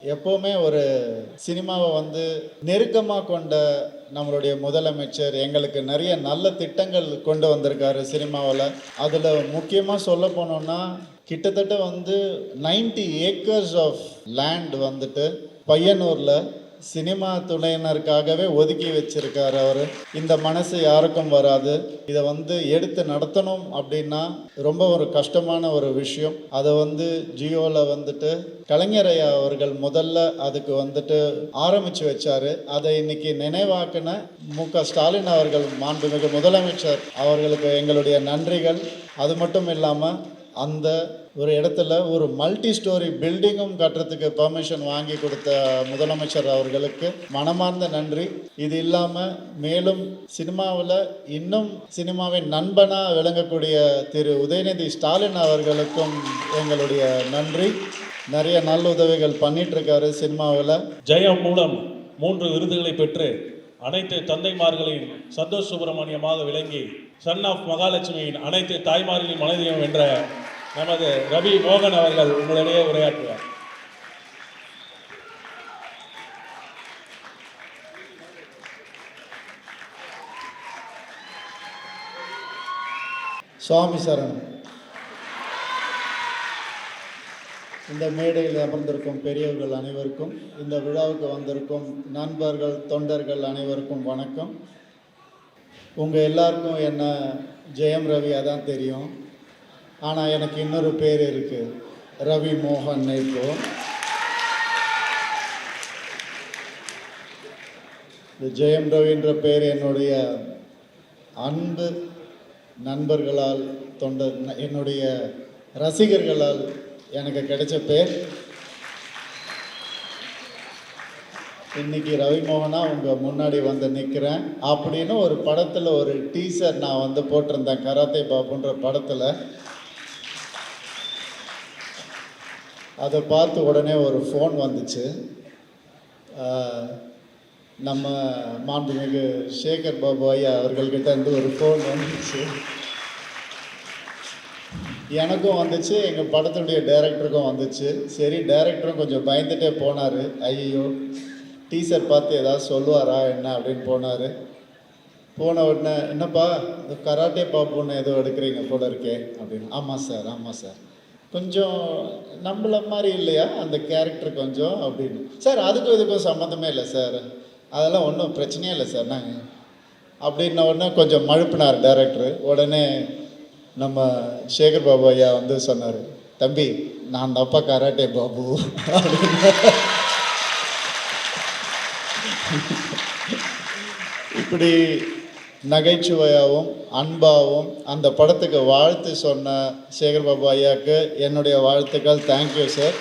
எப்போவுமே ஒரு சினிமாவை நெருக்கமாக கொண்ட நம்மளுடைய முதலமைச்சர் எங்களுக்கு நிறைய நல்ல திட்டங்கள் கொண்டு வந்திருக்காரு சினிமாவில். அதில் முக்கியமாக சொல்ல போனோம்னா கிட்டத்தட்ட 90 ஏக்கர்ஸ் ஆஃப் லேண்ட் பையனூரில் சினிமா துறையினருக்காகவே ஒதுக்கி வச்சிருக்காரு அவர். இந்த மனசு யாருக்கும் வராது. இதை எடுத்து நடத்தணும் அப்படின்னா ரொம்ப ஒரு கஷ்டமான ஒரு விஷயம். அதை ஜியோவில் கலைஞர் ஐயா அவர்கள் முதல்ல அதுக்கு ஆரம்பிச்சு வச்சாரு. அதை இன்னைக்கு நினைவாக்கின மு.க. ஸ்டாலின் அவர்கள், மாண்புமிகு முதலமைச்சர் அவர்களுக்கு எங்களுடைய நன்றிகள். அது மட்டும் இல்லாமல் அந்த ஒரு இடத்துல ஒரு மல்டி ஸ்டோரி பில்டிங்கும் கட்டுறதுக்கு பெர்மிஷன் வாங்கி கொடுத்த முதலமைச்சர் அவர்களுக்கு மனமார்ந்த நன்றி. இது இல்லாமல் மேலும் சினிமாவில் இன்னும் சினிமாவின் நண்பனாக விளங்கக்கூடிய திரு உதயநிதி ஸ்டாலின் அவர்களுக்கும் எங்களுடைய நன்றி. நிறைய நல்ல உதவிகள் பண்ணிகிட்ருக்காரு சினிமாவில். ஜெயம் மூலம் 3 விருதுகளை பெற்று அனைத்து தந்தைமார்களின் சந்தோஷ் சுப்பிரமணியமாக விளங்கி சன் ஆஃப் மகாலட்சுமியின் அனைத்து தாய்மார்களின் மனதையும் வென்ற நமது ரவி மோகன் அவர்கள் உங்களிடையே உரையாற்றுவார். சுவாமி சரணம். இந்த மேடையில் அமர்ந்திருக்கும் பெரியவர்கள் அனைவருக்கும், இந்த விழாவுக்கு வந்திருக்கும் நண்பர்கள், தொண்டர்கள் அனைவருக்கும் வணக்கம். உங்கள் எல்லாருக்கும் என்ன ஜெயம் ரவியாக தான் தெரியும். ஆனால் எனக்கு இன்னொரு பேர் இருக்குது, ரவி மோகன். இப்போ இந்த ஜெயம் ரவின்ற பேர் என்னுடைய அன்பு நண்பர்களால், என்னுடைய ரசிகர்களால் எனக்கு கிடைச்ச பேர். இன்னைக்கு ரவிமோகனா உங்கள் முன்னாடி நிற்கிறேன் அப்படின்னு ஒரு படத்தில் ஒரு டீசர் நான் போட்டிருந்தேன், கராத்தே பாபுன்ற படத்தில். அதை பார்த்து உடனே ஒரு ஃபோன் வந்துச்சு. நம்ம மாண்புமிகு சேகர் பாபு ஐயா அவர்கள்கிட்ட ஒரு ஃபோன் வந்துச்சு. எனக்கும் வந்துச்சு, எங்கள் படத்துடைய டைரக்டருக்கும் வந்துச்சு. சரி, டைரக்டரும் கொஞ்சம் பயந்துட்டே போனார். ஐயோ, டீசர் பார்த்து ஏதாவது சொல்லுவாரா என்ன அப்படின்னு போனார். போன உடனே, என்னப்பா கராட்டே பாப்புன்னு ஏதோ எடுக்கிறீங்க போல இருக்கே அப்படின்னு. ஆமாம் சார், ஆமாம் சார், கொஞ்சம் நம்மள மாதிரி இல்லையா அந்த கேரக்டர் கொஞ்சம் அப்படின்னு. சார், அதுக்கும் இதுக்கும் சம்மந்தமே இல்லை சார், அதெல்லாம் ஒன்றும் பிரச்சனையே இல்லை சார் நாங்கள் அப்படின்ன உடனே கொஞ்சம் மழுப்பினார் டைரக்டரு. உடனே நம்ம சேகர் பாபு ஐயா சொன்னார், தம்பி நான் தப்பா கராட்டே பாபு அப்படின்னு. இப்படி நகைச்சுவையாகவும் அன்பாகவும் அந்த படத்துக்கு வாழ்த்து சொன்ன சேகர் பாபு ஐயாவுக்கு என்னுடைய வாழ்த்துக்கள். Thank you sir.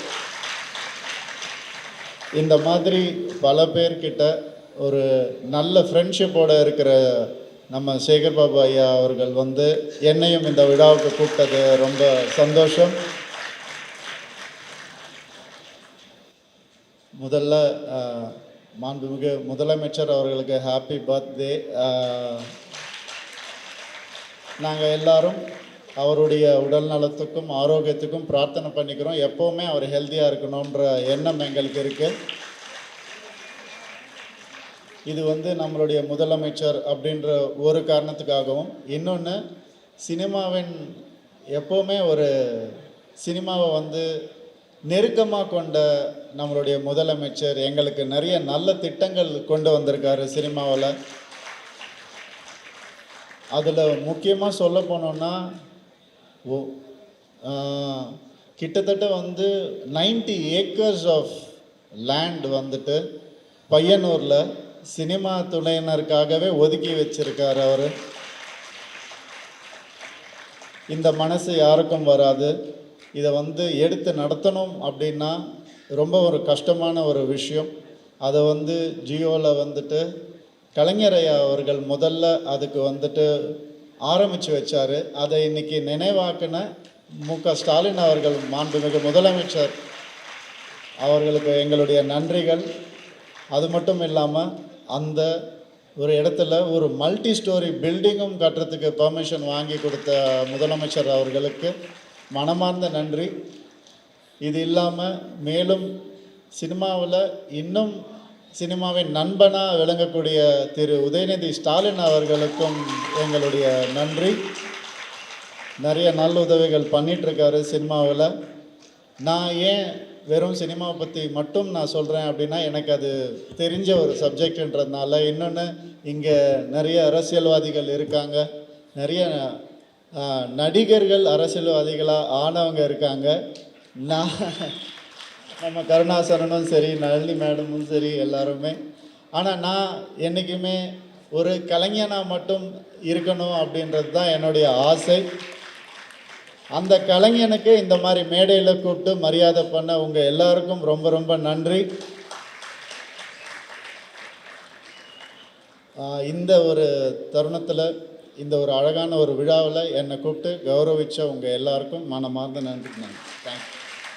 இந்த மாதிரி பல பேர்கிட்ட ஒரு நல்ல ஃப்ரெண்ட்ஷிப்போடு இருக்கிற நம்ம சேகர் பாபு ஐயா அவர்கள் என்னையும் இந்த விழாவுக்கு கூப்பிட்டது ரொம்ப சந்தோஷம். முதல்ல மாண்புமிகு முதலமைச்சர் அவர்களுக்கு ஹாப்பி பர்த்டே. நாங்கள் எல்லாரும் அவருடைய உடல் நலத்துக்கும் ஆரோக்கியத்துக்கும் பிரார்த்தனை பண்ணிக்கிறோம். எப்போவுமே அவர் ஹெல்த்தியாக இருக்கணுன்ற எண்ணம் எங்களுக்கு இருக்குது. இது நம்மளுடைய முதலமைச்சர் அப்படின்ற ஒரு காரணத்துக்காகவும், இன்னொன்று சினிமாவின் எப்போவுமே ஒரு சினிமாவை நெருக்கமாக கொண்ட நம்மளுடைய முதலமைச்சர் எங்களுக்கு நிறைய நல்ல திட்டங்கள் கொண்டு வந்திருக்காரு சினிமாவில். அதில் முக்கியமாக சொல்ல போனோம்னா கிட்டத்தட்ட 90 ஏக்கர்ஸ் ஆஃப் லேண்ட் பையனூரில் சினிமா துறையினருக்காகவே ஒதுக்கி வச்சிருக்காரு அவர். இந்த மனசு யாருக்கும் வராது. இதை எடுத்து நடத்தணும் அப்படின்னா ரொம்ப ஒரு கஷ்டமான ஒரு விஷயம். அதை ஜியோவில் கலைஞர் ஐயா அவர்கள் முதல்ல அதுக்கு ஆரம்பித்து வச்சார். அதை இன்னைக்கு நினைவாக்கின மு.க. ஸ்டாலின் அவர்கள், மாண்புமிகு முதலமைச்சர் அவர்களுக்கு எங்களுடைய நன்றிகள். அது மட்டும் இல்லாமல் அந்த ஒரு இடத்துல ஒரு மல்டி ஸ்டோரி பில்டிங்கும் கட்டுறதுக்கு பெர்மிஷன் வாங்கி கொடுத்த முதலமைச்சர் அவர்களுக்கு மனமார்ந்த நன்றி. இது இல்லாமல் மேலும் சினிமாவில் இன்னும் சினிமாவின் நண்பனாக விளங்கக்கூடிய திரு உதயநிதி ஸ்டாலின் அவர்களுக்கும் எங்களுடைய நன்றி. நிறைய நல்ல உதவிகள் பண்ணிகிட்ருக்காரு சினிமாவில். நான் ஏன் வெறும் சினிமாவை பற்றி மட்டும் நான் சொல்கிறேன் அப்படின்னா, எனக்கு அது தெரிஞ்ச ஒரு சப்ஜெக்ட்ன்றதுனால. இன்னொன்று, இங்கே நிறைய அரசியல்வாதிகள் இருக்காங்க, நிறைய நடிகர்கள் அரசியல்வாதிகளாக ஆனவங்க இருக்காங்க. நான் நம்ம கருணாசரனும் சரி, நளினி மேடமும் சரி, எல்லாருமே. ஆனால் நான் என்றைக்குமே ஒரு கலைஞனாக மட்டும் இருக்கணும் அப்படின்றது தான் என்னுடைய ஆசை. அந்த கலைஞனுக்கு இந்த மாதிரி மேடையில் கூப்பிட்டு மரியாதை பண்ண உங்கள் எல்லாருக்கும் ரொம்ப ரொம்ப நன்றி. இந்த ஒரு தருணத்தில், இந்த ஒரு அழகான ஒரு விழாவில் என்னை கூப்பிட்டு கௌரவித்த உங்கள் எல்லாருக்கும் மனமார்ந்த நன்றி. தேங்க்யூ.